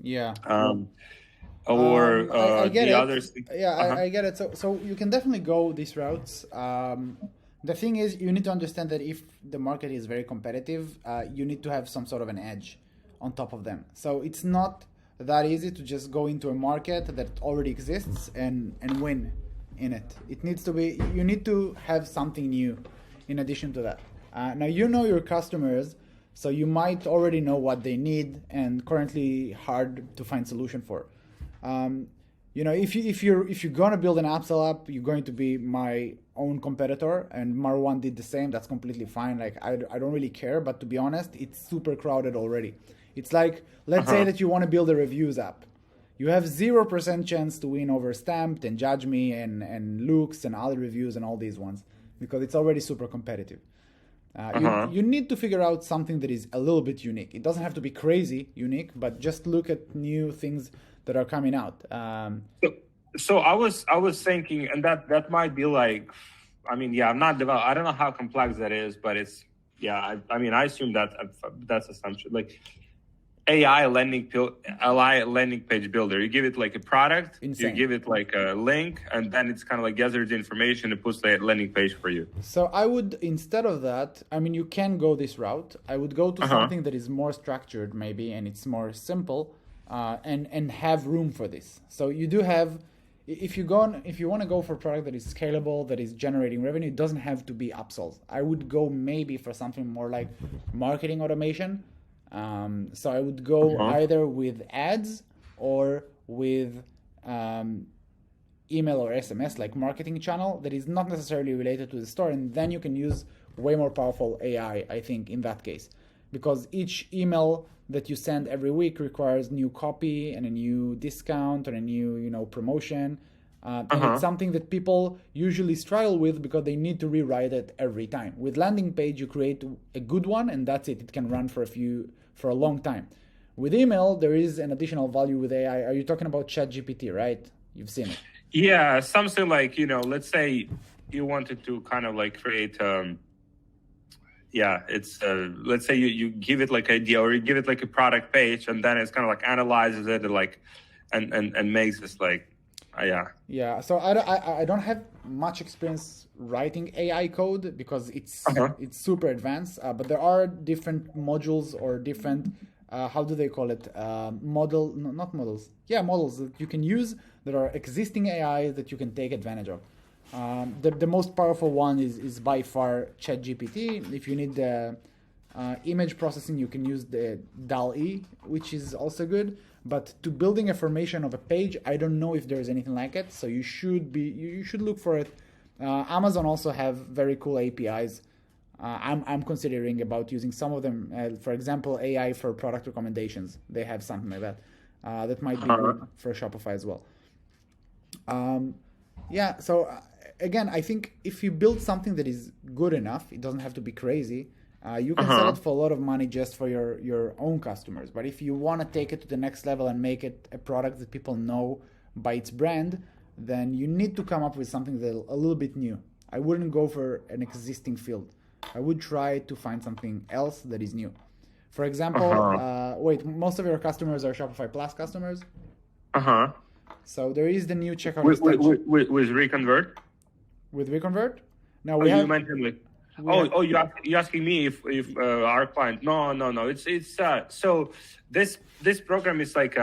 Yeah. Um, or I get the it. others. Yeah, Uh-huh. I get it. So you can definitely go these routes. The thing is, you need to understand that if the market is very competitive, you need to have some sort of an edge on top of them. So it's not that easy to just go into a market that already exists and win in it. It needs to be, you need to have something new in addition to that. Now you know your customers, so you might already know what they need and currently hard to find solution for. Um, if you're gonna build an upsell app, you're going to be my own competitor, and Marwan did the same. That's completely fine. Like I don't really care, but to be honest, it's super crowded already. It's like, let's say Uh-huh. that you want to build a reviews app. You have 0% chance to win over Stamped and Judge Me and Looks and other reviews and all these ones because it's already super competitive. Uh-huh. You need to figure out something that is a little bit unique. It doesn't have to be crazy unique, but just look at new things that are coming out. So, so I was thinking, and that might be like, I mean, yeah, I'm not develop. I don't know how complex that is, but it's yeah. I mean, I assume that that's assumption. Like AI landing page builder. You give it like a product, you Insane. give it like a link, and then it's kind of like gathers the information and puts the landing page for you. So I would, instead of that, I mean, you can go this route. I would go to Uh huh. something that is more structured, maybe, and it's more simple, and have room for this. So you do have, if you want to go for a product that is scalable, that is generating revenue, it doesn't have to be upsells. I would go maybe for something more like marketing automation. So I would Uh go huh. either with ads or with um, email or SMS like marketing channel that is not necessarily related to the store, and then you can use way more powerful AI, I think, in that case, because each email that you send every week requires new copy and a new discount or a new promotion. Uh And it's huh. something that people usually struggle with because they need to rewrite it every time. With landing page, you create a good one, and that's it. It can run for a long time. With email, there is an additional value with AI. Are you talking about ChatGPT, right? You've seen it. Yeah, something like let's say you wanted to kind of like create yeah, it's let's say you give it like idea or you give it like a product page and then it's kind of like analyzes it and like and makes this like yeah. Yeah, so I don't have much experience writing AI code because Uh-huh. it's super advanced. But there are different modules or different how do they call it model no, not models yeah models that you can use that are existing AI that you can take advantage of. The most powerful one is by far ChatGPT. If you need the image processing, you can use the DAL-E, which is also good. But to building a formation of a page, I don't know if there is anything like it. So you should look for it. Amazon also have very cool APIs. I'm considering about using some of them. For example, AI for product recommendations. They have something like that. That might be Uh-huh. good for Shopify as well. Um, yeah, so again, I think if you build something that is good enough, it doesn't have to be crazy. You can sell Uh-huh. it for a lot of money just for your own customers. But if you want to take it to the next level and make it a product that people know by its brand, then you need to come up with something that a little bit new. I wouldn't go for an existing field. I would try to find something else that is new. For example, Uh-huh. wait, most of your customers are Shopify Plus customers. Uh-huh. So there is the new checkout With extension with reconvert. with Reconvert. Now Oh, we you have mentioned like we have you asking me if our client. No. It's so this program is like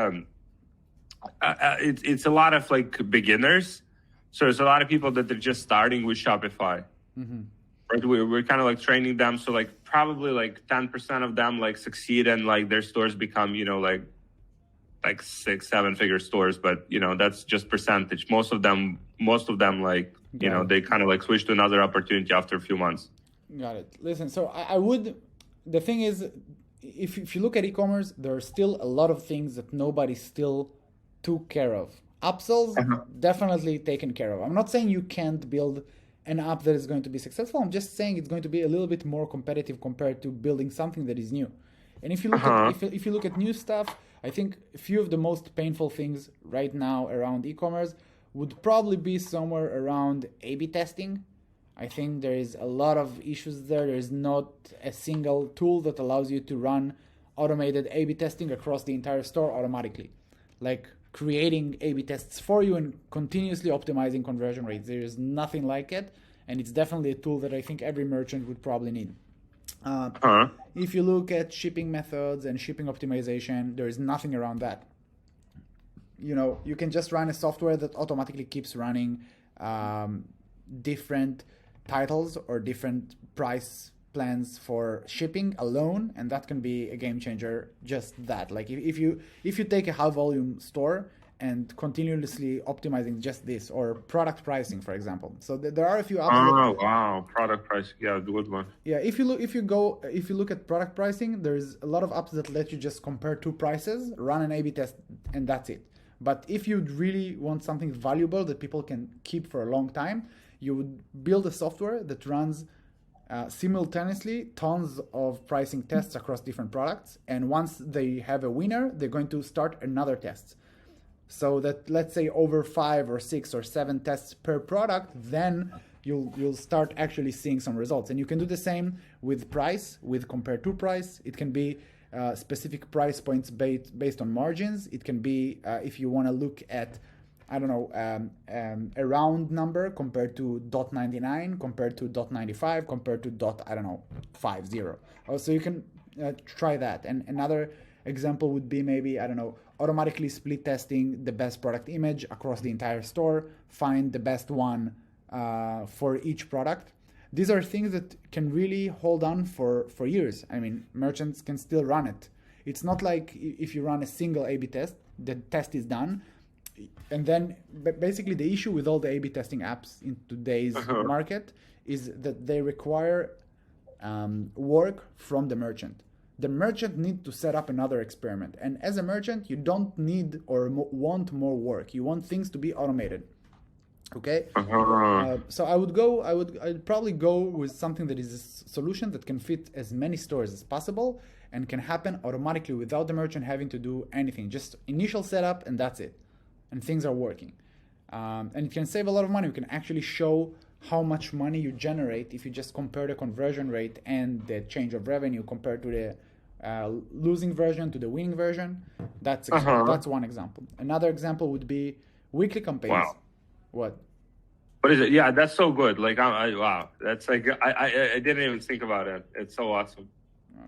it's a lot of like beginners. So there's a lot of people that they're just starting with Shopify. Right? We're kind of like training them. So like probably like 10% of them like succeed and like their stores become, like 6, 7 figure stores. But that's just percentage. Most of them like, got it. they kind of like switch to another opportunity after a few months. Got it. Listen, so I would. The thing is, if you look at e-commerce, there are still a lot of things that nobody still took care of. Upsells Uh-huh. definitely taken care of. I'm not saying you can't build an app that is going to be successful. I'm just saying it's going to be a little bit more competitive compared to building something that is new. And if you look at Uh-huh. if you look at new stuff, I think a few of the most painful things right now around e-commerce would probably be somewhere around A/B testing. I think there is a lot of issues there. There is not a single tool that allows you to run automated A/B testing across the entire store automatically, like creating A/B tests for you and continuously optimizing conversion rates. There is nothing like it, and it's definitely a tool that I think every merchant would probably need. If you look at shipping methods and shipping optimization, there is nothing around that. You can just run a software that automatically keeps running different titles or different price plans for shipping alone, and that can be a game changer. Just that, like if you take a high volume store and continuously optimizing just this, or product pricing, for example. So there are a few apps. Wow, product pricing, yeah, good one. Yeah, if you look at product pricing, there's a lot of apps that let you just compare two prices, run an A/B test, and that's it. But if you really want something valuable that people can keep for a long time, you would build a software that runs simultaneously tons of pricing tests across different products. And once they have a winner, they're going to start another test. So that, let's say, over 5 or 6 or 7 tests per product, then you'll start actually seeing some results. And you can do the same with price, with compare to price. It can be specific price points based on margins. It can be if you want to look at, I don't know, a round number compared to .99, compared to .95, compared to .50. So you can try that. And another example would be maybe, I don't know, automatically split testing the best product image across the entire store, find the best one for each product. These are things that can really hold on for years. I mean, merchants can still run it. It's not like if you run a single A/B test, the test is done. And then basically the issue with all the A/B testing apps in today's market is that they require work from the merchant. The merchant needs to set up another experiment. And as a merchant, you don't need or want more work. You want things to be automated. Okay? So I'd probably go with something that is a solution that can fit as many stores as possible and can happen automatically without the merchant having to do anything. Just initial setup and that's it. And things are working. And it can save a lot of money. You can actually show how much money you generate if you just compare the conversion rate and the change of revenue compared to the losing version to the winning version. That's one example. Another example would be weekly campaigns. Wow. What is it? Yeah, that's so good. Like, wow, that's like I didn't even think about it. It's so awesome.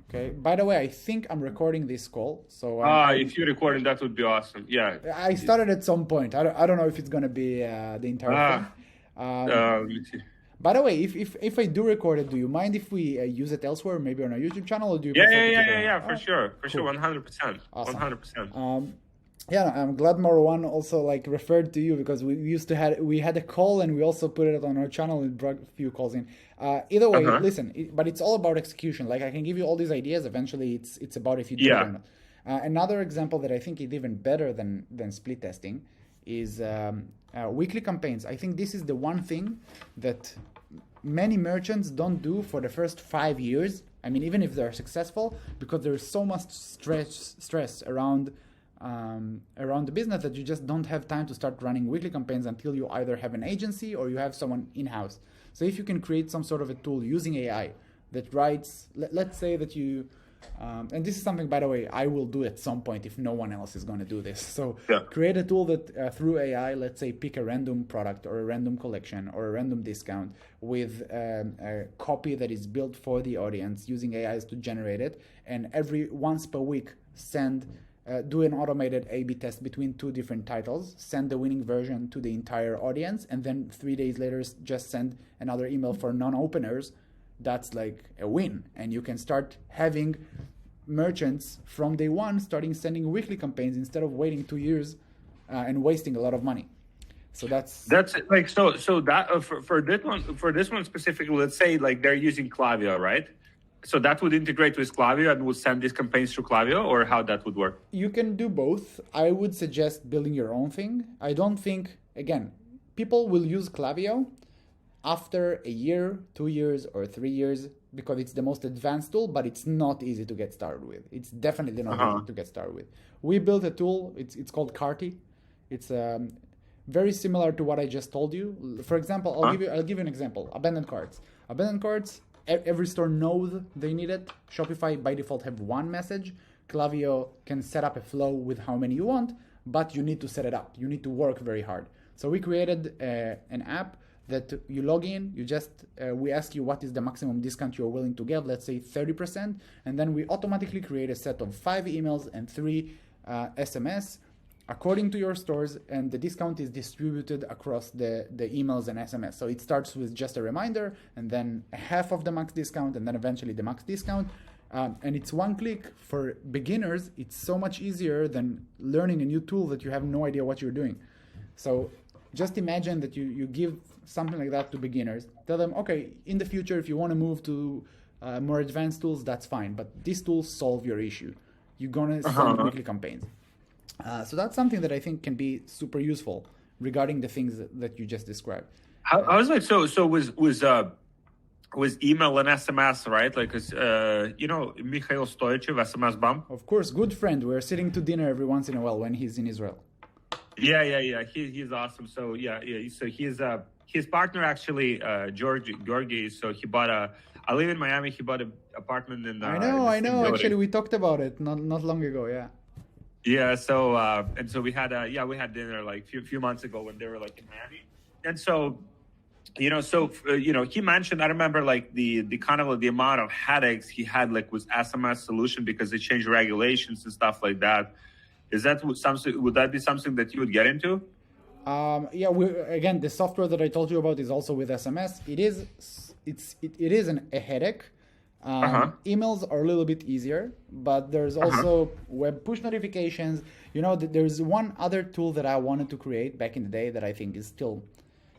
Okay. By the way, I think I'm recording this call. So if you're recording, that would be awesome. Yeah. I started at some point. I don't know if it's gonna be the entire thing. Let me see. By the way, if I do record it, do you mind if we use it elsewhere, maybe on our YouTube channel, or do you? Yeah, for sure, 100%, awesome. 100%. Yeah, I'm glad Marwan also like referred to you because we had a call and we also put it on our channel and brought a few calls in. Either way, listen, but it's all about execution. Like I can give you all these ideas. Eventually, it's about if you do it or not. Another example that I think is even better than split testing is weekly campaigns. I think this is the one thing that many merchants don't do for the first 5 years. I mean, even if they're successful, because there's so much stress around the business that you just don't have time to start running weekly campaigns until you either have an agency or you have someone in-house. So if you can create some sort of a tool using AI that writes, let's say that you, and this is something, by the way, I will do at some point if no one else is going to do this. So create a tool that through AI, let's say pick a random product or a random collection or a random discount with a copy that is built for the audience using AIs to generate it. And once per week, do an automated A/B test between 2 different titles, send the winning version to the entire audience, and then 3 days later, just send another email for non-openers. That's like a win. And you can start having merchants from day one starting sending weekly campaigns instead of waiting 2 years and wasting a lot of money. So that's like, so that for this one specifically, let's say like they're using Klaviyo, right? So that would integrate with Klaviyo and would send these campaigns through Klaviyo, or how that would work? You can do both. I would suggest building your own thing. I don't think, again, people will use Klaviyo after a year, 2 years, or 3 years because it's the most advanced tool, but it's not easy to get started with. It's definitely not easy to get started with. We built a tool. It's called Carty. It's very similar to what I just told you. For example, I'll give you an example. Abandoned carts. Abandoned carts. Every store knows they need it. Shopify by default have one message. Klaviyo can set up a flow with how many you want, but you need to set it up. You need to work very hard. So we created an app that you log in, you just, we ask you what is the maximum discount you're willing to give, let's say 30%, and then we automatically create a set of 5 emails and 3 SMS according to your stores, and the discount is distributed across the emails and SMS. So it starts with just a reminder, and then half of the max discount, and then eventually the max discount. And it's one click. For beginners, it's so much easier than learning a new tool that you have no idea what you're doing. So just imagine that you give something like that to beginners. Tell them, okay, in the future, if you want to move to more advanced tools, that's fine. But these tools solve your issue. You're going to send weekly campaigns. So that's something that I think can be super useful regarding the things that you just described. I was like, so was email and SMS, right? Like, Mikhail Stoichev, SMS Bump. Of course, good friend. We're sitting to dinner every once in a while when he's in Israel. Yeah. He's awesome. So So his partner actually, Georgi. So he bought I live in Miami. He bought an apartment in. I know. Actually, we talked about it not long ago. Yeah. Yeah. So we had dinner like few months ago when they were like in Miami, and so. He mentioned, I remember like the kind of the amount of headaches he had like with SMS solution because they changed regulations and stuff like that. Is that something? Would that be something that you would get into? Again, the software that I told you about is also with SMS. It is a headache. Emails are a little bit easier, but there's also web push notifications. There's one other tool that I wanted to create back in the day that I think is still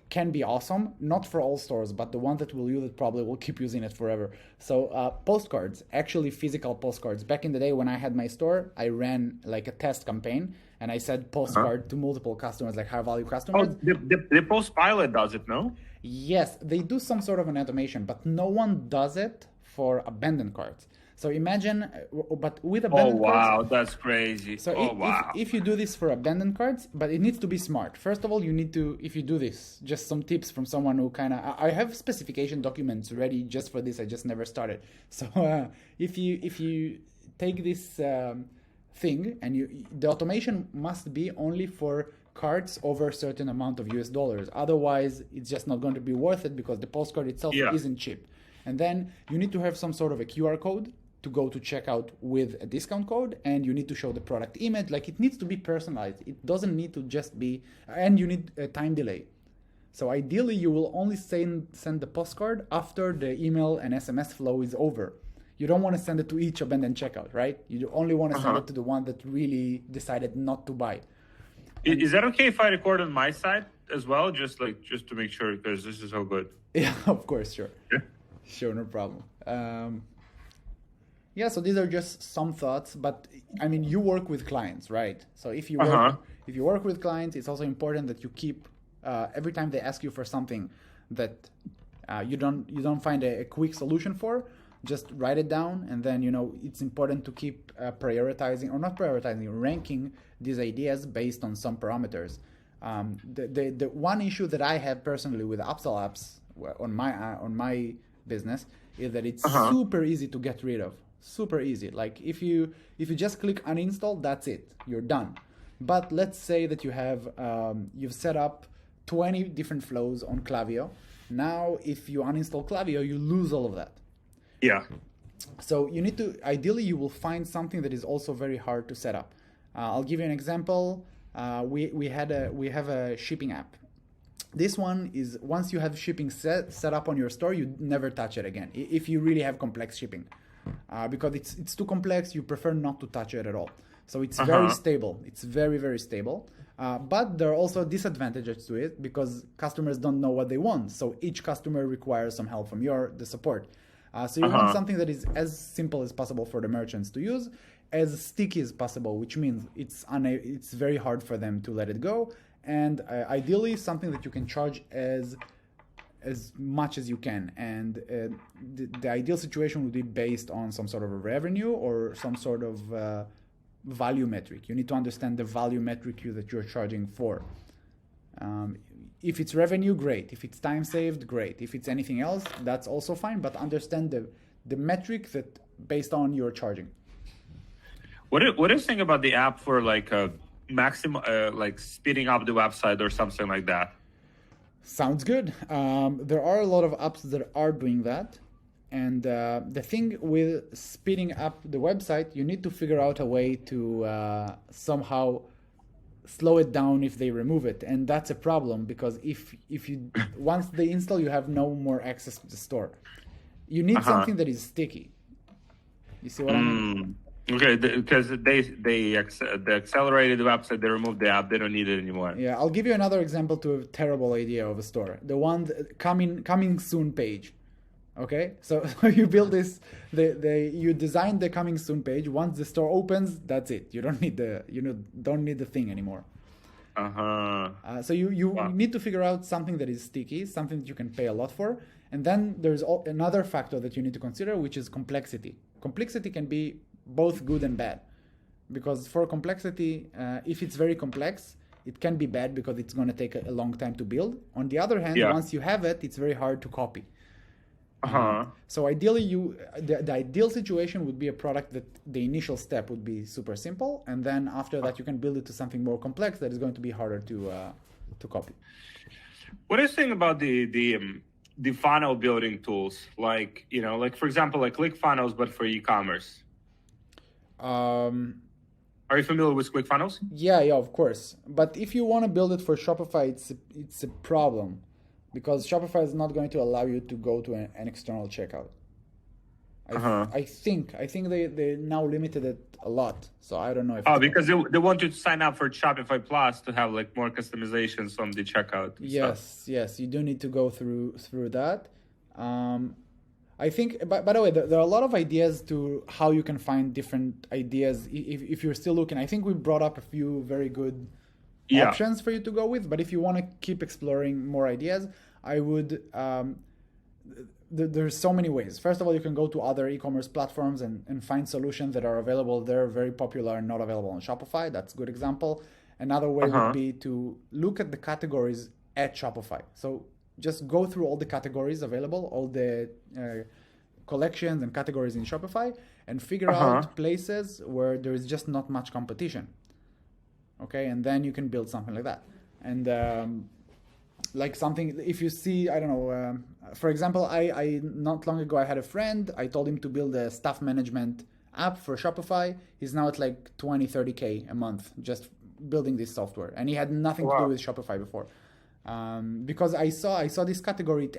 can be awesome, not for all stores, but the one that we'll use, it probably will keep using it forever. So postcards, actually physical postcards. Back in the day when I had my store, I ran like a test campaign and I said postcard to multiple customers, like high value customers. Oh, the Post Pilot does it, no? Yes, they do some sort of an automation, but no one does it for abandoned carts. So imagine, but with abandoned carts. Oh, wow, that's crazy. So if you do this for abandoned carts, but it needs to be smart. First of all, you need to, if you do this, just some tips from someone who I have specification documents ready just for this. I just never started. So if you take this thing and the automation must be only for cards over a certain amount of US dollars. Otherwise, it's just not going to be worth it because the postcard itself isn't cheap. And then you need to have some sort of a QR code to go to checkout with a discount code, and you need to show the product image. Like, it needs to be personalized. It doesn't need to just be, and you need a time delay. So ideally, you will only send the postcard after the email and SMS flow is over. You don't want to send it to each abandoned checkout, right? You only want to send it to the one that really decided not to buy. Is that okay if I record on my side as well? Just to make sure, because this is so good. Yeah, of course, sure. Yeah. Sure, no problem. So these are just some thoughts, but I mean, you work with clients, right? So if you work with clients, it's also important that you keep every time they ask you for something that you don't find a quick solution for, just write it down, and then it's important to keep ranking these ideas based on some parameters. The one issue that I have personally with upsell apps on my business is that it's super easy to get rid of. Super easy. Like if you just click uninstall, that's it. You're done. But let's say that you have you've set up 20 different flows on Klaviyo. Now, if you uninstall Klaviyo, you lose all of that. Yeah. So you need to, ideally, you will find something that is also very hard to set up. I'll give you an example. We have a shipping app. This one is, once you have shipping set up on your store, you never touch it again. If you really have complex shipping. Because it's too complex, you prefer not to touch it at all. So it's very stable. It's very, very stable. But there are also disadvantages to it because customers don't know what they want. So each customer requires some help from the support. So you want something that is as simple as possible for the merchants to use, as sticky as possible, which means it's very hard for them to let it go. And ideally, something that you can charge as much as you can, and the ideal situation would be based on some sort of a revenue or some sort of value metric. You need to understand the value metric that you're charging for. If it's revenue, great. If it's time saved, great. If it's anything else, that's also fine, but understand the metric that based on your charging. What do you think about the app for like maximum like speeding up the website or something like that? Sounds good. There are a lot of apps that are doing that. And the thing with speeding up the website, you need to figure out a way to somehow slow it down if they remove it. And that's a problem because if you once they install, you have no more access to the store. You need something that is sticky. You see what I mean? Okay, because the accelerated website, they removed the app, they don't need it anymore. Yeah, I'll give you another example to a terrible idea of a store. The one coming soon page. Okay, so you build this, you design the coming soon page. Once the store opens, that's it. You don't need the thing anymore. So you need to figure out something that is sticky, something that you can pay a lot for, and then there's another factor that you need to consider, which is complexity. Complexity can be both good and bad, because for complexity, if it's very complex, it can be bad because it's going to take a long time to build. On the other hand, once you have it, it's very hard to copy. So ideally, the ideal situation would be a product that the initial step would be super simple, and then after that you can build it to something more complex that is going to be harder to copy. What do you think about the funnel building tools, like like for example, like ClickFunnels, but for e-commerce? Are you familiar with ClickFunnels? Yeah, of course. But if you want to build it for Shopify, it's a problem. Because Shopify is not going to allow you to go to an external checkout. I think they now limited it a lot. So I don't know if. Because they want you to sign up for Shopify Plus to have like more customizations on the checkout. Yes, you do need to go through that. I think, by the way, there are a lot of ideas to how you can find different ideas if you're still looking. I think we brought up a few very good options for you to go with, but if you want to keep exploring more ideas, I would there's so many ways. First of all, you can go to other e-commerce platforms and find solutions that are available there, very popular and not available on Shopify. That's a good example. Another way would be to look at the categories at Shopify. So just go through all the categories available, all the collections and categories in Shopify, and figure out places where there is just not much competition. Okay, and then you can build something like that. And like something, if you see, I don't know, for example, I not long ago I had a friend, I told him to build a staff management app for Shopify. He's now at like 20-30K a month just building this software, and he had nothing to do with Shopify before. Because I saw this category, it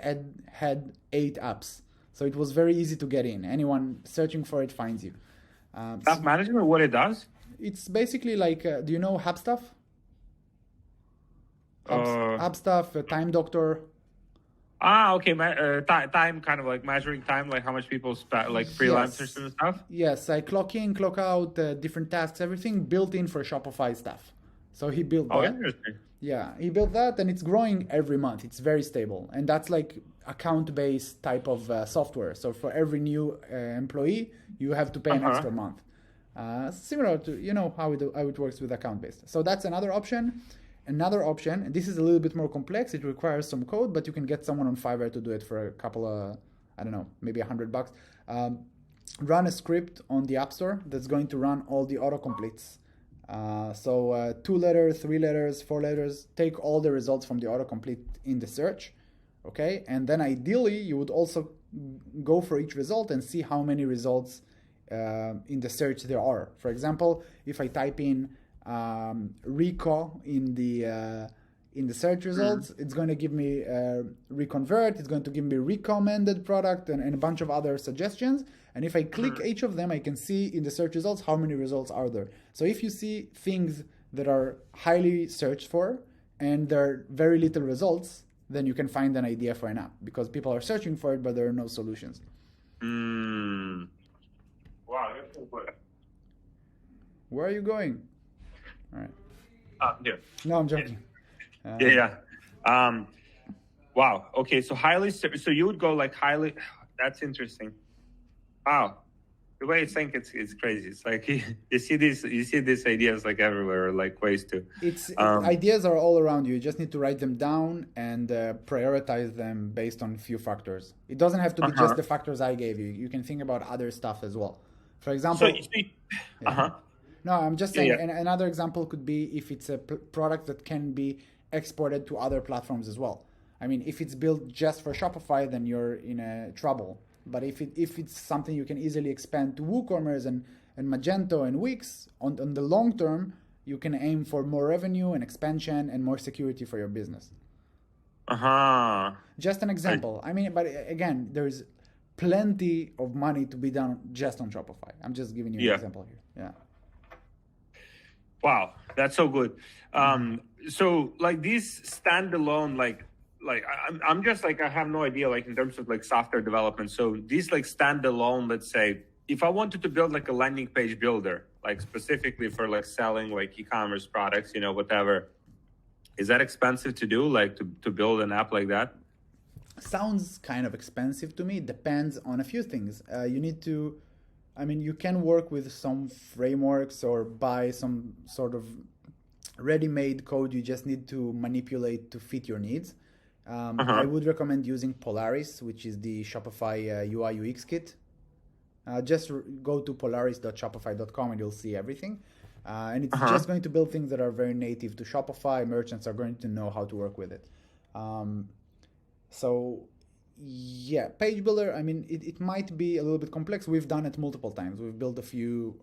had 8 apps, so it was very easy to get in. Anyone searching for it finds you. Staff management, what it does? It's basically like, do you know HubStuff? HubStuff, Time Doctor. Okay. Time, kind of like measuring time, like how much people spend, like freelancers and stuff. Yes, I clock in, clock out, different tasks, everything built in for Shopify stuff. So he built that. Interesting. Yeah, he built that, and it's growing every month. It's very stable, and that's like account-based type of software. So for every new employee, you have to pay an extra month. Similar to how it works with account-based. So that's another option. Another option, and this is a little bit more complex. It requires some code, but you can get someone on Fiverr to do it for a couple of, I don't know, maybe $100. Run a script on the App Store that's going to run all the autocompletes. So 2 letters, 3 letters, 4 letters, take all the results from the autocomplete in the search, okay? And then ideally, you would also go for each result and see how many results in the search there are. For example, if I type in Reco in the search results, it's going to give me reconvert, it's going to give me recommended product and a bunch of other suggestions. And if I click each of them, I can see in the search results how many results are there. So if you see things that are highly searched for and there are very little results, then you can find an idea for an app because people are searching for it, but there are no solutions. Wow, that's so good. Where are you going? All right. Yeah. No, I'm joking. Wow. Okay. So so you would go like highly. That's interesting. Wow. The way you think it's crazy. It's like you see these ideas like everywhere, like ways to. Ideas are all around you. You just need to write them down and prioritize them based on a few factors. It doesn't have to be just the factors I gave you. You can think about other stuff as well. For example. No, I'm just Yeah, saying. yeah. And another example could be if it's a product that can be exported to other platforms as well. I mean, if it's built just for Shopify, then you're in a trouble. But if it's something you can easily expand to WooCommerce and Magento and Wix, on the long term, you can aim for more revenue and expansion and more security for your business. Uh-huh. Just an example. I mean, but again, there's plenty of money to be done just on Shopify. I'm just giving you an Yeah. example here. Yeah. Wow, that's so good. So like these standalone, I'm just like, I have no idea, like in terms of like software development. So these like standalone, let's say, if I wanted to build like a landing page builder, like specifically for like selling like e-commerce products, whatever, is that expensive to do, like to build an app like that? Sounds kind of expensive to me. It depends on a few things. You can work with some frameworks or buy some sort of ready-made code you just need to manipulate to fit your needs. I would recommend using Polaris, which is the Shopify UI UX kit. Just go to polaris.shopify.com and you'll see everything. And it's just going to build things that are very native to Shopify. Merchants are going to know how to work with it. So yeah, page builder, I mean, it might be a little bit complex. We've done it multiple times. We've built a few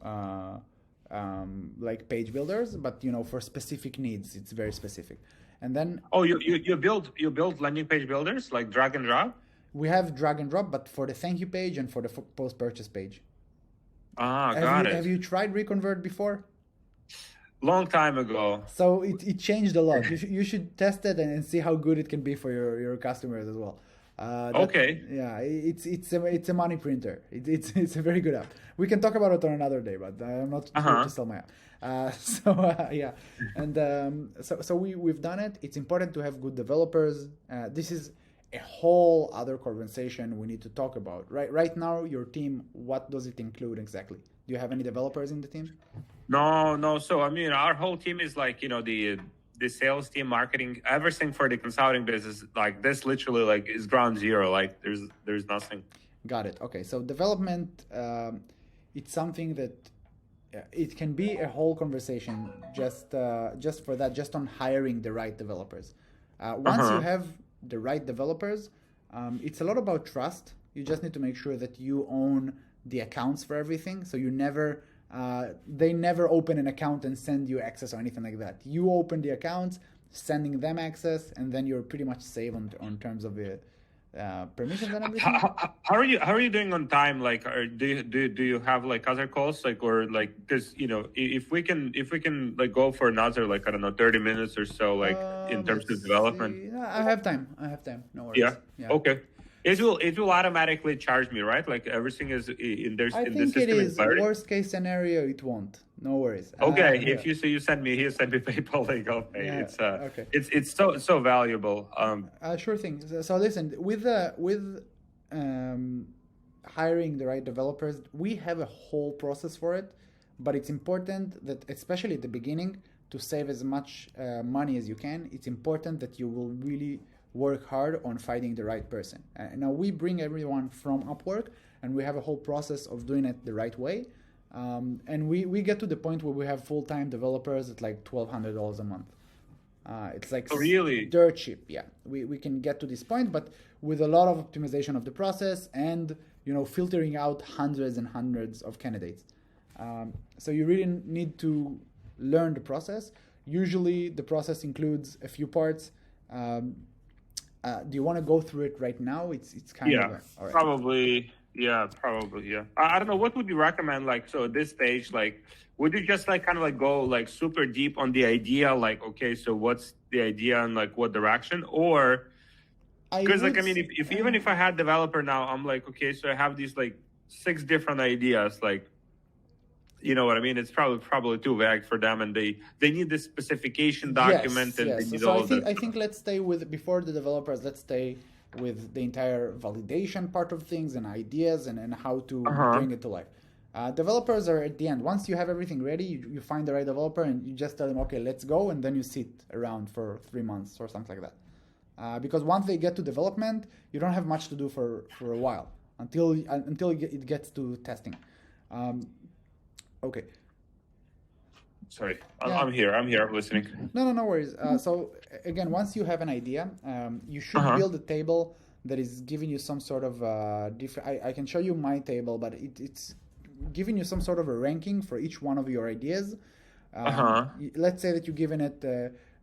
like page builders, but for specific needs, it's very specific. And then you build landing page builders like drag and drop? We have drag and drop, but for the thank you page and for the post-purchase page. Got it. Have you tried Reconvert before? Long time ago. So it changed a lot. You should test it and see how good it can be for your customers as well. Okay. Yeah, it's a money printer. It's a very good app. We can talk about it on another day, but I'm not here to sell my app. Yeah, and so we've done it. It's important to have good developers. This is a whole other conversation we need to talk about. Right now, your team, what does it include exactly? Do you have any developers in the team? No. So I mean, our whole team is like the sales team, marketing, everything for the consulting business. Like this, literally, like is ground zero. Like there's nothing. Got it. Okay, so development, it's something that it can be a whole conversation just for that, just on hiring the right developers. Once you have the right developers, it's a lot about trust. You just need to make sure that you own the accounts for everything. So they never open an account and send you access or anything like that. You open the accounts, sending them access, and then you're pretty much safe on terms of the permissions and everything. How are you doing on time? Like, do you have like other calls, like, or like, because if we can like go for another, like, I don't know, 30 minutes or so, like in terms of development. See. I have time. No worries. Yeah. Okay. It will automatically charge me, right? Like everything is in there. I think it is. Worst case scenario, it won't. No worries. Okay, if you say you send me PayPal, like I'll pay. Yeah, It's okay. It's so valuable. Sure thing. So listen, with hiring the right developers, we have a whole process for it, but it's important that, especially at the beginning, to save as much money as you can. It's important that you will really work hard on finding the right person. Now we bring everyone from Upwork, and we have a whole process of doing it the right way. And we get to the point where we have full-time developers at like $1,200 a month. It's like really dirt cheap. Yeah, we can get to this point, but with a lot of optimization of the process and filtering out hundreds and hundreds of candidates. So you really need to learn the process. Usually the process includes a few parts. Do you want to go through it right now? It's kind of all right. Probably. Yeah. I don't know. What would you recommend? Like, so at this stage, like, would you just like kind of like go like super deep on the idea? Like, okay, so what's the idea and like what direction? Or because like, I mean, if even if I had developer now, I'm like, okay, so I have these like 6 different ideas, like, you know what I mean? It's probably too vague for them, and they need this specification document. Yes. They need so I think let's stay with, before the developers, let's stay with the entire validation part of things and ideas and how to bring it to life. Developers are at the end. Once you have everything ready, you find the right developer and you just tell them, okay, let's go, and then you sit around for 3 months or something like that. Because once they get to development, you don't have much to do for a while until it gets to testing. Okay. Sorry, Yeah. I'm here. I'm listening. No worries. So again, once you have an idea, you should Uh-huh. build a table that is giving you some sort of different. I can show you my table, but it's giving you some sort of a ranking for each one of your ideas. Uh-huh. Let's say that you're giving it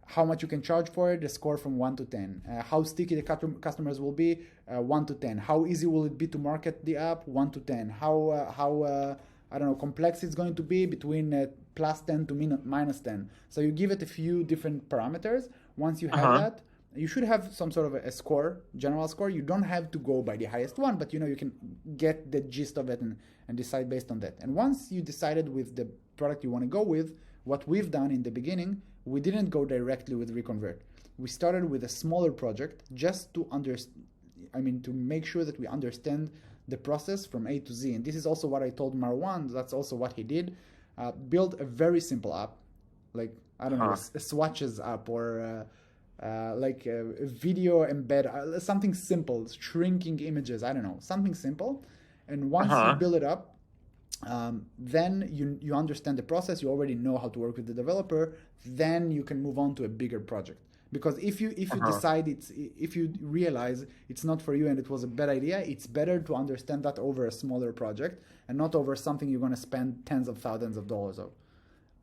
how much you can charge for it, a score from 1 to 10. How sticky the customers will be, 1 to 10. How easy will it be to market the app, 1 to 10. How I don't know, complex it's going to be between plus 10 to minus 10. So you give it a few different parameters. Once you have Uh-huh. that, you should have some sort of a score, general score. You don't have to go by the highest one, but you can get the gist of it and decide based on that. And once you decided with the product you want to go with, what we've done in the beginning, we didn't go directly with Reconvert. We started with a smaller project just to to make sure that we understand the process from A to Z. And this is also what I told Marwan. That's also what he did. Build a very simple app, like, I don't know, a swatches app or like a video embed, something simple, shrinking images, I don't know, something simple. And once you build it up, then you understand the process, you already know how to work with the developer, then you can move on to a bigger project. Because if you decide if you realize it's not for you and it was a bad idea, it's better to understand that over a smaller project and not over something you're going to spend tens of thousands of dollars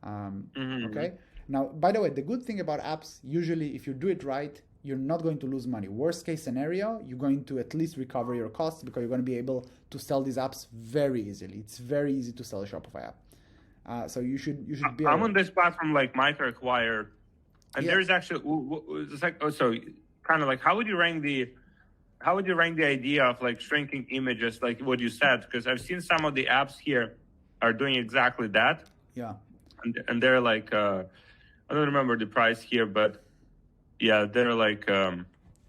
on. Okay. Now, by the way, the good thing about apps, usually if you do it right, you're not going to lose money. Worst case scenario, you're going to at least recover your costs because you're going to be able to sell these apps very easily. It's very easy to sell a Shopify app. So you should be. I'm on this platform like MicroAcquire, and there's actually it's like so kind of like how would you rank the idea of like shrinking images, like what you said? Because I've seen some of the apps here are doing exactly that. Yeah. And they're like I don't remember the price here, but yeah, they're like.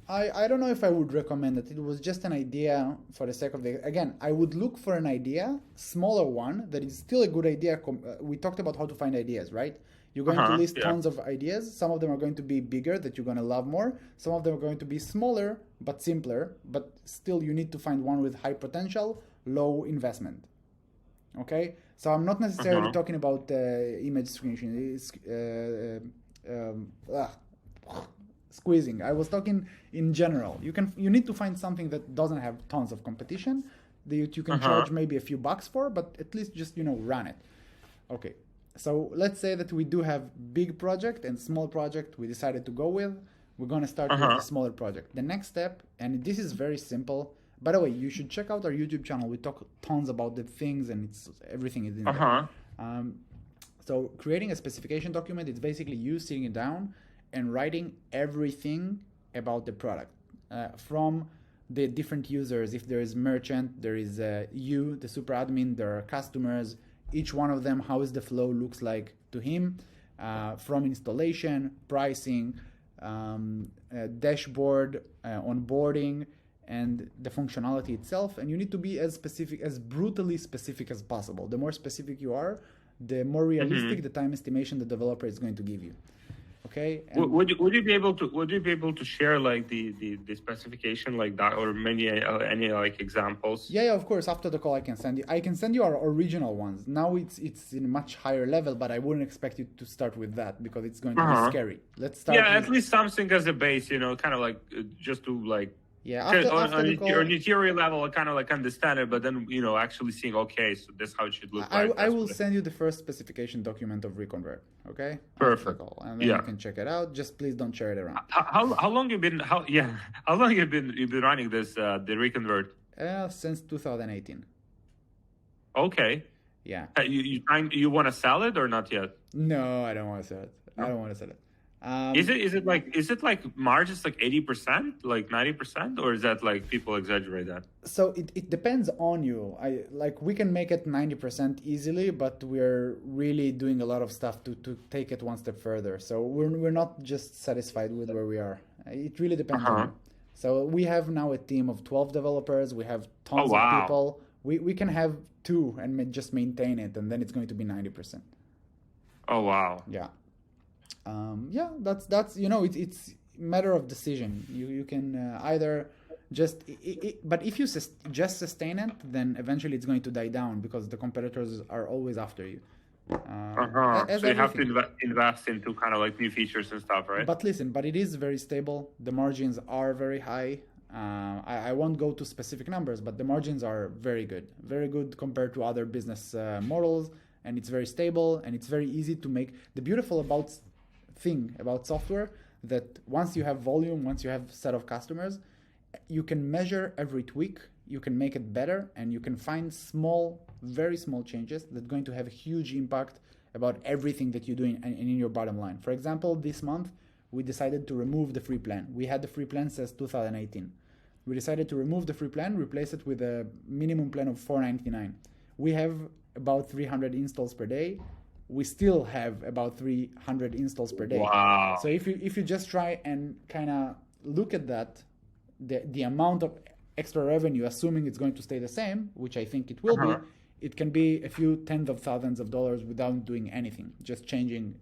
I don't know if I would recommend it. It was just an idea for the sake of the. Again, I would look for an idea, smaller one that is still a good idea. We talked about how to find ideas, right? You're going to list tons of ideas. Some of them are going to be bigger that you're going to love more. Some of them are going to be smaller but simpler. But still, you need to find one with high potential, low investment. Okay, so I'm not necessarily talking about image screenshot. Squeezing. I was talking in general. You need to find something that doesn't have tons of competition that you can charge maybe a few bucks for, but at least just run it. Okay, so let's say that we do have big project and small project we decided to go with. We're going to start with the smaller project. The next step, and this is very simple. By the way, you should check out our YouTube channel. We talk tons about the things, and everything is in there. So creating a specification document, it's basically you sitting down and writing everything about the product, from the different users. If there is merchant, there is you, the super admin, there are customers, each one of them, how is the flow looks like to him, from installation, pricing, dashboard, onboarding, and the functionality itself. And you need to be as brutally specific as possible. The more specific you are, the more realistic the time estimation the developer is going to give you. Okay. Would you be able to share like the specification like that, or any like examples? Yeah, of course. After the call, I can send you our original ones. Now it's in a much higher level, but I wouldn't expect you to start with that because it's going to be scary. Let's start. Yeah, at least something as a base, kind of like just to like. Yeah, on a theory level, I kind of like understand it, but then actually seeing, okay, so this is how it should look like. I will send you the first specification document of Reconvert. Okay, perfect. And then you can check it out. Just please don't share it around. How long you been you've been running this the Reconvert? Since 2018. Okay. Yeah. You want to sell it or not yet? No, I don't want to sell it. I don't want to sell it. Is it like margins like 80%, like 90%, or is that like people exaggerate that? So it depends on you. We can make it 90% easily, but we're really doing a lot of stuff to take it one step further. So we're not just satisfied with where we are. It really depends on you. So we have now a team of 12 developers. We have tons of people. We can have 2 and just maintain it, and then it's going to be 90%. Oh wow. Yeah. That's it's a matter of decision. You can either just but if you just sustain it, then eventually it's going to die down because the competitors are always after you. So as you have to everything. invest into kind of like new features and stuff, right? But listen, but it is very stable. The margins are very high. I won't go to specific numbers, but the margins are very good compared to other business models, and it's very stable and it's very easy to make. The beautiful thing about software that once you have volume, once you have set of customers, you can measure every tweak, you can make it better, and you can find very small changes that are going to have a huge impact about everything that you do in your bottom line. For example, this month we decided to remove the free plan. We had the free plan since 2018. We decided to remove the free plan, replace it with a minimum plan of $4.99. We have about 300 installs per day. We still have about 300 installs per day. Wow. So if you just try and kind of look at that, the amount of extra revenue, assuming it's going to stay the same, which I think it will be, it can be a few tens of thousands of dollars without doing anything, just changing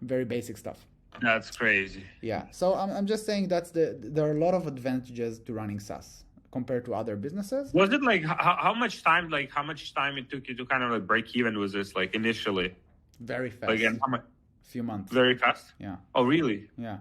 very basic stuff. That's crazy. Yeah. So I'm just saying there are a lot of advantages to running SaaS compared to other businesses. Was it like how much time it took you to kind of like break even with this, like initially? Very fast. Again, how much? Few months. Very fast. Yeah. Oh, really? Yeah.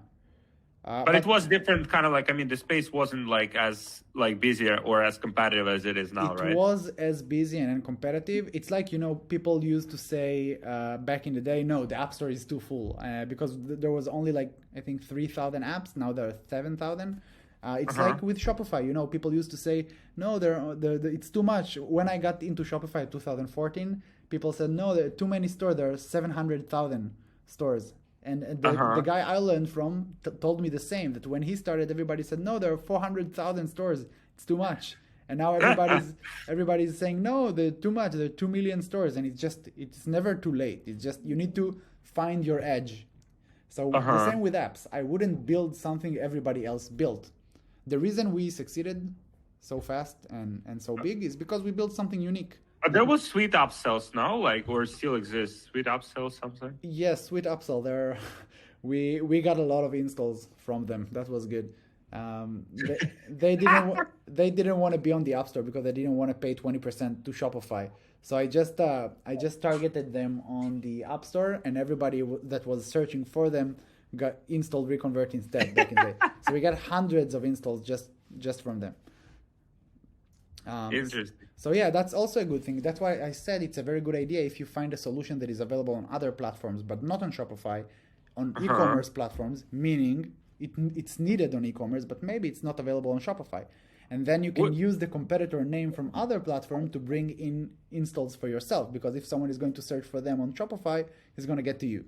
But it was different, kind of like, I mean, the space wasn't like as like busier or as competitive as it is now, right? It was as busy and competitive. It's like, people used to say back in the day, no, the App Store is too full because there was only like, I think 3,000 apps. Now there are 7,000. It's like with Shopify, people used to say, no, it's too much. When I got into Shopify in 2014, people said, no, there are too many stores. There are 700,000 stores. And the guy I learned from told me the same, that when he started, everybody said, no, there are 400,000 stores. It's too much. And now everybody's saying, no, they're too much. There are 2 million stores. And it's never too late. It's just, you need to find your edge. So the same with apps. I wouldn't build something everybody else built. The reason we succeeded so fast and so big is because we built something unique. There was Sweet Upsells now, or still exists Sweet Upsells something? Yes, Sweet Upsell. We got a lot of installs from them. That was good. They didn't want to be on the App Store because they didn't want to pay 20% to Shopify. So I just targeted them on the App Store, and everybody that was searching for them got installed Reconvert instead back in the day. So we got hundreds of installs just from them. Interesting. So yeah, that's also a good thing. That's why I said it's a very good idea if you find a solution that is available on other platforms, but not on Shopify, on e-commerce platforms, meaning it's needed on e-commerce, but maybe it's not available on Shopify. And then you can use the competitor name from other platform to bring in installs for yourself, because if someone is going to search for them on Shopify, it's going to get to you.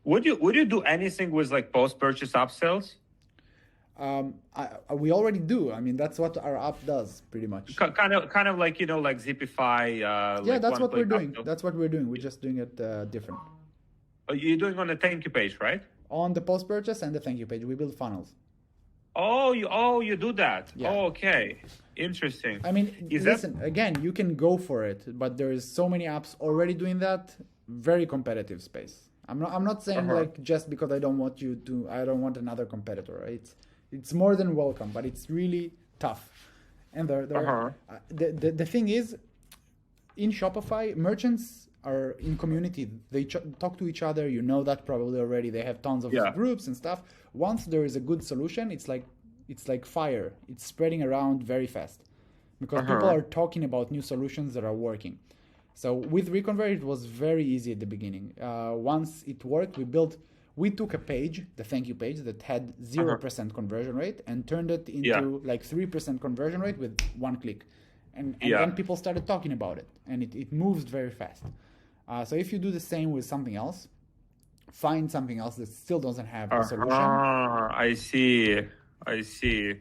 Would you do anything with like post-purchase upsells? We already do. I mean, that's what our app does, pretty much. Kind of like like Zipify. Yeah, that's what we're doing. That's what we're doing. We're just doing it different. You're doing on the thank you page, right? On the post purchase and the thank you page, we build funnels. Oh, you do that. Yeah. Oh, okay, interesting. I mean, listen, again, you can go for it, but there is so many apps already doing that. Very competitive space. I'm not saying like just because I don't want another competitor. Right? It's more than welcome, but it's really tough. And the thing is, in Shopify, merchants are in community. They talk to each other. You know that probably already. They have tons of groups and stuff. Once there is a good solution, it's like fire. It's spreading around very fast because people are talking about new solutions that are working. So with Reconvert, it was very easy at the beginning. Once it worked, we took a page, the thank you page, that had 0% conversion rate and turned it into like 3% conversion rate with one click. And then people started talking about it, and it moves very fast. So if you do the same with something else, find something else that still doesn't have a solution. I see.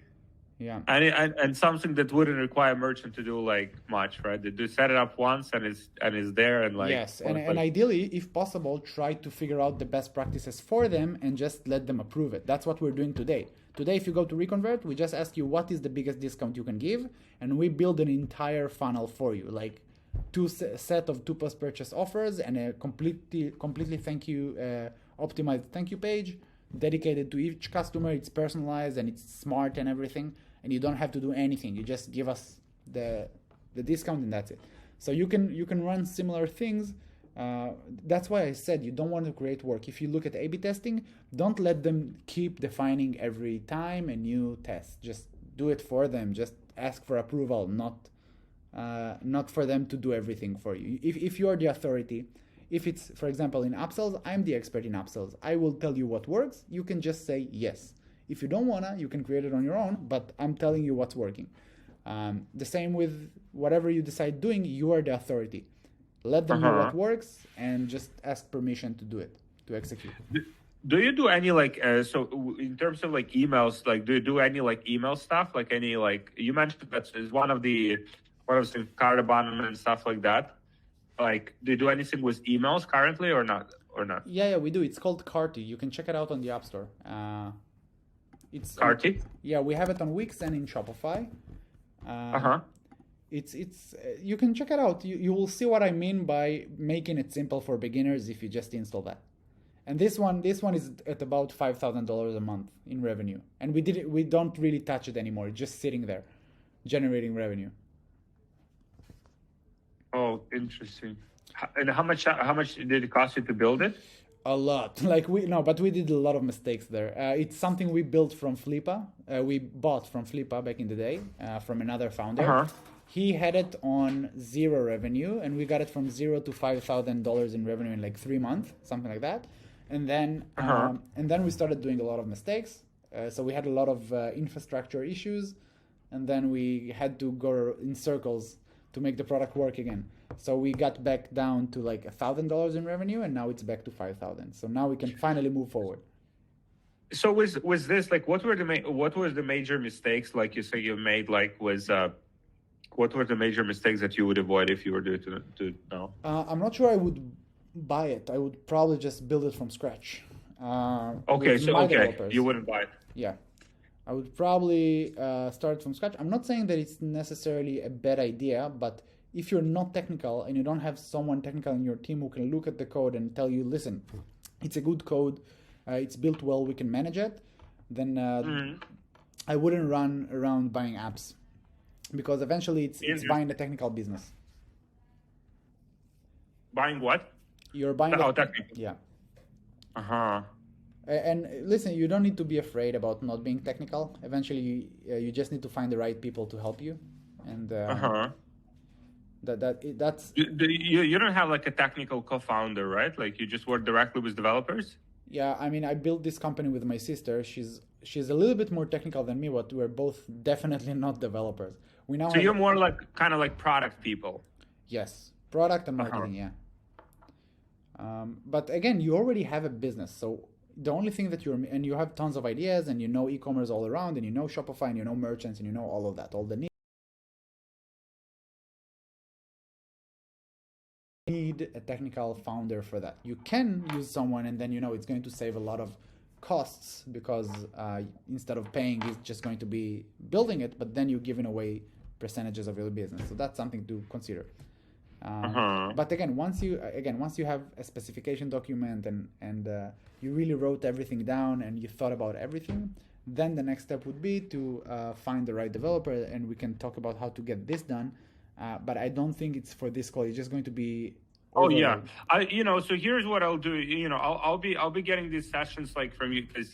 Yeah. And something that wouldn't require merchant to do like much, right? They do set it up once and it's there and like yes, and ideally, if possible, try to figure out the best practices for them and just let them approve it. That's what we're doing today. Today, if you go to Reconvert, we just ask you what is the biggest discount you can give, and we build an entire funnel for you, like set of two post-purchase offers and a completely thank you optimized thank you page dedicated to each customer. It's personalized and it's smart and everything, and you don't have to do anything. You just give us the discount and that's it. So you can run similar things That's why I said you don't want to create work. If you look at A/B testing, don't let them keep defining every time a new test. Just do it for them. Just ask for approval, not for them to do everything for you. If you are the authority, if it's, for example, in upsells, I'm the expert in upsells. I will tell you what works. You can just say yes. If you don't wanna, you can create it on your own, but I'm telling you what's working. The same with whatever you decide doing, you are the authority. Let them know what works and just ask permission to do it, to execute. Do you do any like so in terms of like emails, like do you do any like email stuff, like any like you mentioned that is one of the card abandonment and stuff like that? Like, do you do anything with emails currently or not? Yeah, we do. It's called Carty. You can check it out on the App Store. It's Carty? Yeah, we have it on Wix and in Shopify. It's you can check it out. You will see what I mean by making it simple for beginners if you just install that. And this one is at about $5,000 a month in revenue, and we don't really touch it anymore. It's just sitting there, generating revenue. Oh, interesting. And how much did it cost you to build it? A lot. But we did a lot of mistakes there. It's something we built from Flippa. We bought from Flippa back in the day from another founder. He had it on zero revenue, and we got it from $0 to $5,000 in revenue in like 3 months, something like that. And then we started doing a lot of mistakes. So we had a lot of infrastructure issues, and then we had to go in circles to make the product work again. So we got back down to like $1,000 in revenue, and now it's back to 5,000. So now we can finally move forward. So was this like what were the major mistakes like you say you made what were the major mistakes that you would avoid if you were to know? I'm not sure I would buy it. I would probably just build it from scratch. You wouldn't buy it. Yeah. I would probably start from scratch. I'm not saying that it's necessarily a bad idea, but if you're not technical and you don't have someone technical in your team who can look at the code and tell you, listen, it's a good code, it's built well, we can manage it, then I wouldn't run around buying apps, because eventually it's buying the technical business. Buying what? You're buying technical. Yeah. Uh-huh. And listen, you don't need to be afraid about not being technical. Eventually, you just need to find the right people to help you, and that's. You don't have like a technical co-founder, right? Like you just work directly with developers. Yeah, I mean, I built this company with my sister. She's a little bit more technical than me, but we're both definitely not developers. So you're more like kind of like product people. Yes, product and marketing. Yeah. But again, you already have a business, so the only thing that and you have tons of ideas, and you know e-commerce all around, and you know Shopify, and you know merchants, and you know all of that, all the need a technical founder for that. You can use someone, and then it's going to save a lot of costs, because instead of paying, it's just going to be building it, but then you're giving away percentages of your business. So that's something to consider. But again, once you have a specification document and you really wrote everything down and you thought about everything, then the next step would be to find the right developer, and we can talk about how to get this done. But I don't think it's for this call. It's just going to be. Oh yeah, so here's what I'll do. I'll be getting these sessions like from you, because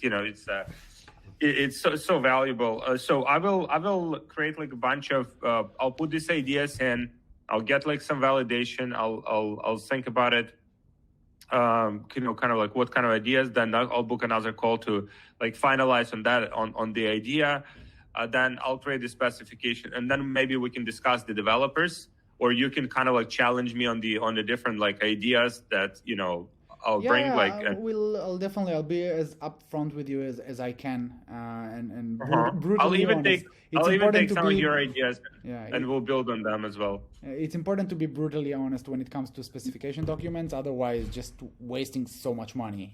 it's so valuable. So I will create like a bunch of. I'll put these ideas in. I'll get like some validation. I'll think about it. Kind of like what kind of ideas. Then I'll book another call to like finalize on that on the idea. Then I'll create the specification, and then maybe we can discuss the developers, or you can kind of like challenge me on the different like ideas that I'll bring. I'll be as upfront with you as I can, and brutally I'll even honest. take some of your ideas, and we'll build on them as well. It's important to be brutally honest when it comes to specification documents. Otherwise, just wasting so much money.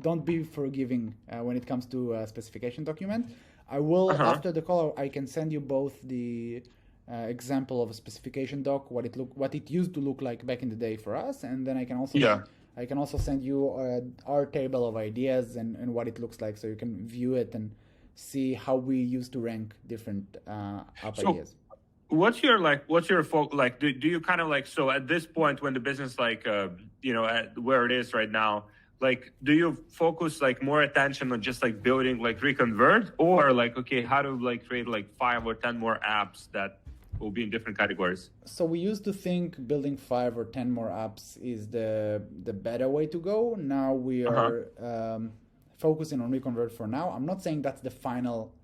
Don't be forgiving when it comes to specification document. I will after the call. I can send you both the example of a specification doc, what it used to look like back in the day for us, and then I can also send you our table of ideas and what it looks like, so you can view it and see how we used to rank different ideas. what's your like, do you kind of like, so at this point when the business like, at where it is right now, like, do you focus like more attention on just like building like reconvert, or like, okay, how to like create like 5 or 10 more apps that will be in different categories? So we used to think building 5 or 10 more apps is the better way to go. Now we are focusing on reconvert for now. I'm not saying that's the final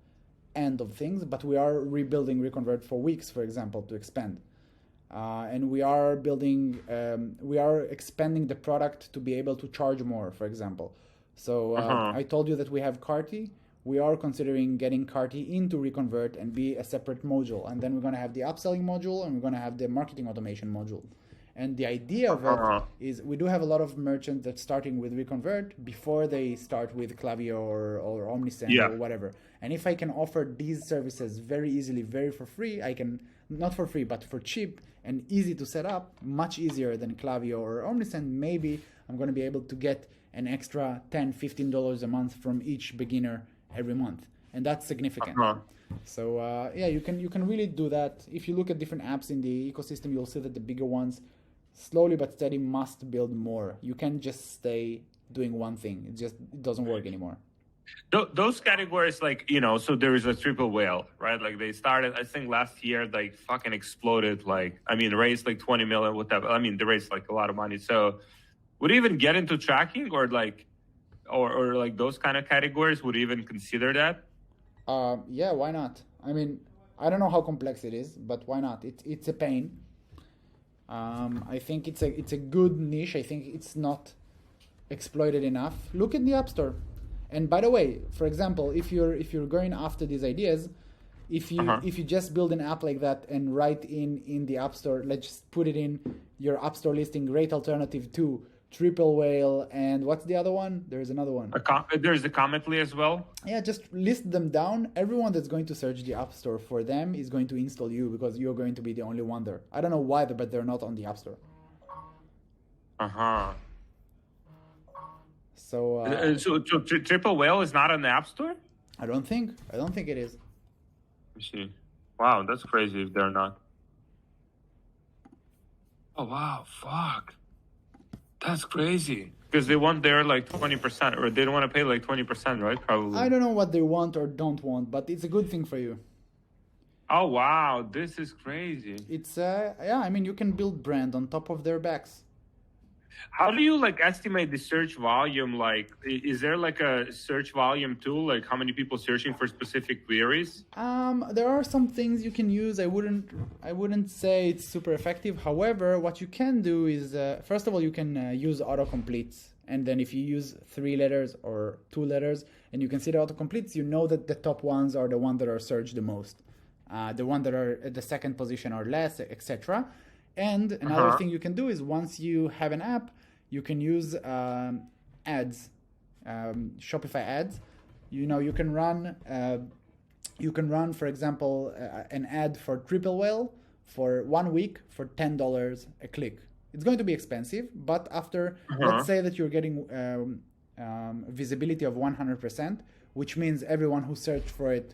end of things, but we are rebuilding reconvert for weeks, for example, to expand. And we are expanding the product to be able to charge more, for example. So I told you that we have Carty. We are considering getting Carty into reconvert and be a separate module. And then we're going to have the upselling module, and we're going to have the marketing automation module. And the idea of it is we do have a lot of merchants that's starting with reconvert before they start with Klaviyo or Omnisend or whatever. And if I can offer these services very easily, very for free, I can, not for free, but for cheap and easy to set up, much easier than Klaviyo or Omnisend, maybe I'm going to be able to get an extra $10, $15 a month from each beginner every month. And that's significant. So you can really do that. If you look at different apps in the ecosystem, you'll see that the bigger ones, slowly but steady, must build more. You can't just stay doing one thing. It doesn't work anymore. Those categories, like, so there is a triple whale, right? Like they started, I think last year, like fucking exploded. Like, I mean, raised like 20 million, whatever. I mean, they raised like a lot of money. So would you even get into tracking or like those kind of categories? Would you even consider that? Yeah, why not? I mean, I don't know how complex it is, but why not? It's a pain. I think it's a good niche. I think it's not exploited enough. Look at the App Store. And by the way, for example, if you're going after these ideas, if you just build an app like that and write in the App Store, let's just put it in your App Store listing, great alternative to Triple Whale, and what's the other one? There's another one. There's the Cometly as well. Yeah, just list them down. Everyone that's going to search the App Store for them is going to install you because you're going to be the only one there. I don't know why, but they're not on the App Store. So Triple Whale is not on the App Store? I don't think it is. I see. Wow, that's crazy if they're not. Oh wow, fuck. That's crazy. Because they want their like 20%, or they don't want to pay like 20%, right? Probably. I don't know what they want or don't want, but it's a good thing for you. Oh wow, this is crazy. It's I mean, you can build brand on top of their backs. How do you like estimate the search volume? Like, is there like a search volume tool? Like, how many people searching for specific queries? There are some things you can use. I wouldn't say it's super effective. However, what you can do is, first of all, you can use autocompletes. And then if you use 3 letters or 2 letters, and you can see the autocompletes, you know that the top ones are the ones that are searched the most. The ones that are at the second position or less, etc. And another thing you can do is once you have an app, you can use ads, Shopify ads. You can run, for example, an ad for Triple Whale for 1 week for $10 a click. It's going to be expensive, but after, let's say that you're getting visibility of 100%, which means everyone who searched for it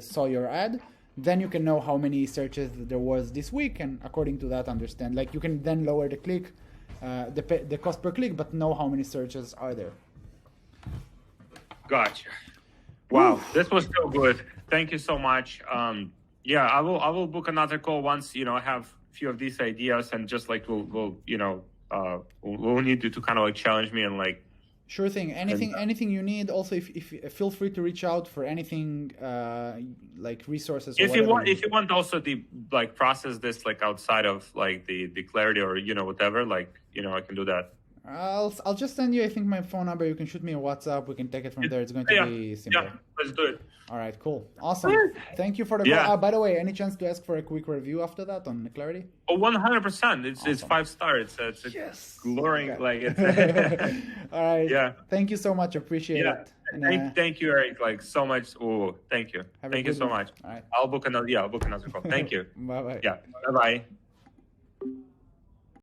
saw your ad. Then you can know how many searches there was this week, and according to that, understand. Like you can then lower the click, the cost per click, but know how many searches are there. Gotcha. Wow, this was so good. Thank you so much. I will book another call once I have a few of these ideas, and just like we'll need you to kind of like challenge me and like. Sure thing. Anything you need. Also, if feel free to reach out for anything like resources. If you want also the like process this like outside of like the Clarity or whatever, like I can do that. I'll just send you, I think, my phone number. You can shoot me a WhatsApp. We can take it from there. It's going to be simple. Yeah, let's do it. All right, cool. Awesome. Thank you for the call. By the way, any chance to ask for a quick review after that on Clarity? Oh, 100%. It's 5 stars. It's yes. Glowing. Okay. Like it's all right. Yeah. Thank you so much. Appreciate it. And, thank you, Eric. Like so much. Oh, thank you. Thank you so much. All right. I'll book another call. Thank you. Bye-bye. Yeah. Bye-bye.